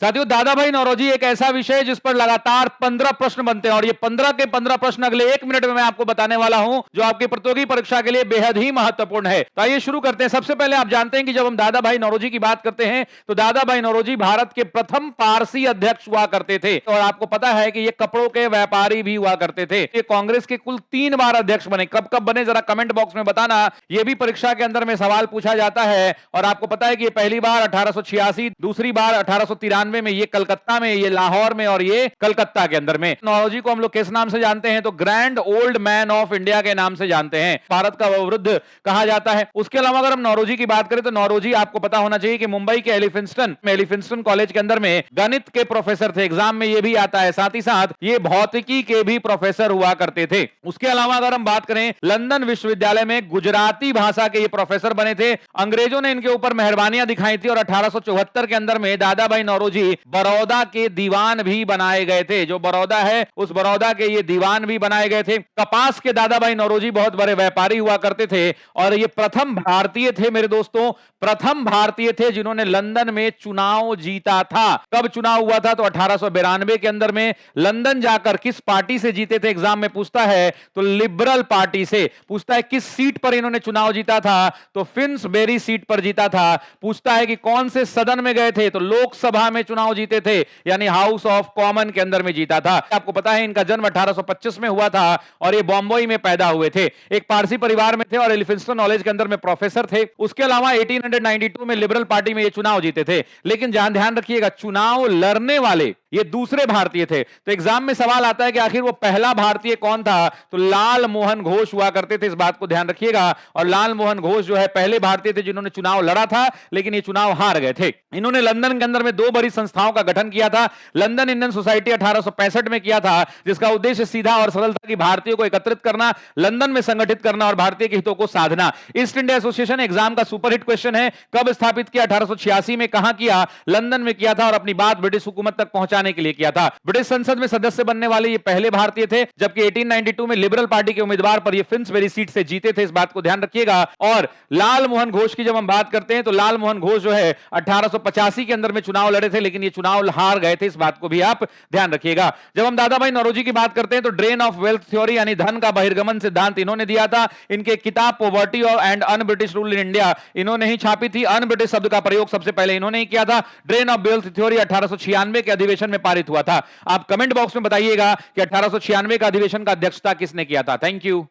साथियों, दादा भाई नौरोजी एक ऐसा विषय है जिस पर लगातार 15 प्रश्न बनते हैं और ये 15 के 15 प्रश्न अगले 1 मिनट में मैं आपको बताने वाला हूं, जो आपकी प्रतियोगी परीक्षा के लिए बेहद ही महत्वपूर्ण है। तो आइए शुरू करते हैं। सबसे पहले आप जानते हैं कि जब हम दादा भाई नौरोजी की बात करते हैं तो दादा भाई नौरोजी भारत के प्रथम पारसी अध्यक्ष हुआ करते थे और आपको पता है कि ये कपड़ों के व्यापारी भी हुआ करते थे। ये कांग्रेस के कुल 3 बार अध्यक्ष बने। कब कब बने जरा कमेंट बॉक्स में बताना। यह भी परीक्षा के अंदर में सवाल पूछा जाता है और आपको पता है कि ये पहली बार 1886, दूसरी बार 1893 में, ये कलकत्ता में, ये लाहौर में और ये कलकत्ता के अंदर में। नौरोजी को हम लोग किस नाम से जानते हैं? तो grand old man of India के नाम से जानते हैं। भारत का वयोवृद्ध कहा जाता है। उसके अलावा अगर हम नौरोजी की बात करें तो नौरोजी आपको पता होना चाहिए कि मुंबई के एलिफिंस्टन कॉलेज के अंदर में गणित के प्रोफेसर थे। एग्जाम में ये भी आता है। साथ ही साथ ये भौतिकी के भी प्रोफेसर हुआ करते थे। उसके अलावा अगर हम बात करें, लंदन विश्वविद्यालय में गुजराती भाषा के ये प्रोफेसर बने थे। अंग्रेजों ने इनके ऊपर मेहरबानियां दिखाई थी और 1874 के अंदर में दादा भाई नौरोजी बड़ौदा के दीवान भी बनाए गए थे। जो बड़ौदा है उस बड़ौदा के ये दीवान भी बनाए गए थे। कपास के दादा भाई नौरोजी बहुत बड़े व्यापारी हुआ करते थे और ये प्रथम भारतीय थे मेरे दोस्तों, प्रथम भारतीय थे जिन्होंने लंदन में चुनाव जीता था। कब चुनाव हुआ था? तो 1892 के अंदर में लंदन जाकर किस पार्टी से जीते थे? एग्जाम में पूछता है तो लिबरल पार्टी से। पूछता है किस सीट पर इन्होंने चुनाव जीता था? तो फिन्सबेरी सीट पर जीता था। पूछता है कि कौन से सदन में गए थे? तो लोकसभा में चुनाव जीते थे, यानी हाउस ऑफ कॉमन के अंदर में जीता था। आपको पता है इनका जन्म 1825 में हुआ था और ये बॉम्बे में पैदा हुए थे। एक पारसी परिवार में थे और एलिफिंस्टन कॉलेज के अंदर में प्रोफेसर थे। उसके अलावा 1892 में लिबरल पार्टी में ये चुनाव जीते थे। लेकिन ध्यान रखिएगा, चुनाव लड़ने वाले ये दूसरे भारतीय थे। तो एग्जाम में सवाल आता है कि आखिर वो पहला भारतीय कौन था? तो लाल मोहन घोष हुआ करते थे। इस बात को ध्यान रखिएगा। और लाल मोहन घोष जो है पहले भारतीय थे जिन्होंने चुनाव लड़ा था, लेकिन ये चुनाव हार गए थे। इन्होंने लंदन के अंदर में 2 बड़ी संस्थाओं का गठन किया था। लंदन इंडियन सोसाइटी 1865 में किया था, जिसका उद्देश्य सीधा और सरल था कि भारतीयों को एकत्रित करना, लंदन में संगठित करना और भारतीय के हितों को साधना। ईस्ट इंडिया एसोसिएशन एग्जाम का सुपरहिट क्वेश्चन है। कब स्थापित किया? 1886 में। कहां किया? लंदन में किया था और अपनी बात ब्रिटिश हुकूमत तक पहुंचाने के लिए किया था। ब्रिटिश संसद में सदस्य बनने वाले ये पहले भारतीय थे, जबकि 1892 में लिबरल पार्टी के उम्मीदवार पर ये फिन्सबेरी सीट से जीते थे। इस बात को ध्यान रखिएगा। और लाल मोहन घोष की जब हम बात करते हैं तो लाल मोहन घोष जो है 1885 के अंदर में चुनाव लड़े थे, लेकिन ये चुनाव हार गए थे। इस बात को भी आप ध्यान रखिएगा। जब हम दादा भाई नौरोजी की बात करते हैं तो ड्रेन ऑफ वेल्थ थ्योरी यानी धन का बहिर्गमन सिद्धांत इन्होंने दिया था। इनके किताब poverty and un British rule in India इन्होंने ही छापी थी। अन ब्रिटिश शब्द का प्रयोग सबसे पहले इन्होंने ही किया था। ड्रेन ऑफ वेल्थ थ्योरी 1896 के अधिवेशन में पारित हुआ था। आप कमेंट बॉक्स में बताइएगा कि 1896 का अधिवेशन का अध्यक्षता किसने किया था। Thank you.